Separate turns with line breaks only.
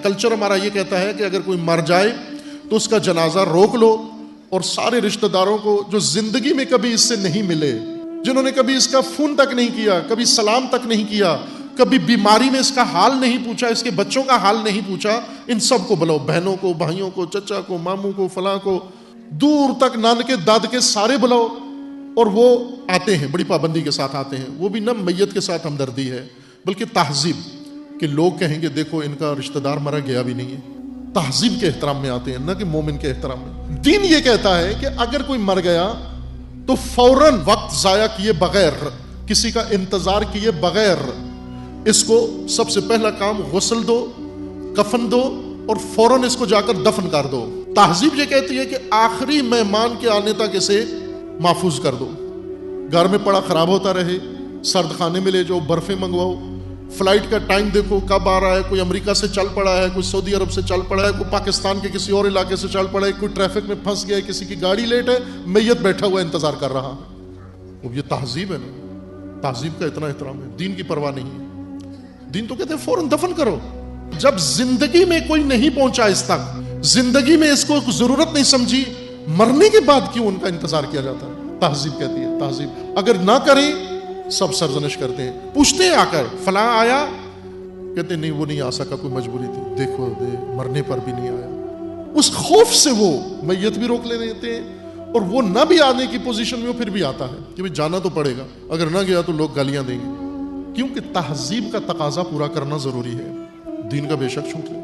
Culture ہمارا یہ کہتا ہے کہ اگر کوئی مر جائے تو اس کا جنازہ روک لو اور سارے رشتہ داروں کو جو زندگی میں کبھی اس سے نہیں ملے، جنہوں نے کبھی اس کا فون تک نہیں کیا، کبھی سلام تک نہیں کیا، کبھی بیماری میں اس کا حال نہیں پوچھا، اس کے بچوں کا حال نہیں پوچھا، ان سب کو بلاؤ، بہنوں کو، بھائیوں کو، چچا کو، ماموں کو، فلاں کو، دور تک نانکے دادکے سارے بلاؤ، اور وہ آتے ہیں، بڑی پابندی کے ساتھ آتے ہیں۔ وہ بھی نہ میت کے ساتھ ہمدردی ہے بلکہ تہذیب، کہ لوگ کہیں گے دیکھو ان کا رشتہ دار مرا گیا بھی نہیں ہے، تہذیب کے احترام میں آتے ہیں، نہ کہ مومن کے احترام میں۔ دین یہ کہتا ہے کہ اگر کوئی مر گیا تو فوراً وقت ضائع کیے بغیر، کسی کا انتظار کیے بغیر، اس کو سب سے پہلا کام غسل دو، کفن دو، اور فوراً اس کو جا کر دفن کر دو۔ تہذیب یہ کہتی ہے کہ آخری مہمان کے آنے تک اسے محفوظ کر دو، گھر میں پڑا خراب ہوتا رہے، سرد خانے میں لے جاؤ، برفیں منگواؤ، فلائٹ کا ٹائم دیکھو کب آ رہا ہے، کوئی امریکہ سے چل پڑا ہے، کوئی سعودی عرب سے چل پڑا ہے، کوئی پاکستان کے کسی اور علاقے سے چل پڑا ہے، کوئی ٹریفک میں پھنس گیا ہے، کسی کی گاڑی لیٹ ہے، میت بیٹھا ہوا انتظار کر رہا ہے۔ اب یہ تہذیب ہے نا، تہذیب کا اتنا احترام ہے، دین کی پرواہ نہیں ہے۔ دین تو کہتے ہیں فوراً دفن کرو۔ جب زندگی میں کوئی نہیں پہنچا اس تک، زندگی میں اس کو ضرورت نہیں سمجھی، مرنے کے بعد کیوں ان کا انتظار کیا جاتا ہے؟ تہذیب کہتی ہے، تہذیب۔ اگر نہ کریں سب سرزنش کرتے ہیں، پوچھتے ہیں آ کر فلاں آیا، کہتے نہیں وہ نہیں آ سکا، کوئی مجبوری تھی، دیکھو مرنے پر بھی نہیں آیا۔ اس خوف سے وہ میت بھی روک لے لیتے ہیں، اور وہ نہ بھی آنے کی پوزیشن میں پھر بھی آتا ہے کہ بھئی جانا تو پڑے گا، اگر نہ گیا تو لوگ گالیاں دیں گے، کیونکہ تہذیب کا تقاضا پورا کرنا ضروری ہے۔ دین کا بے شک چھوٹ لیں۔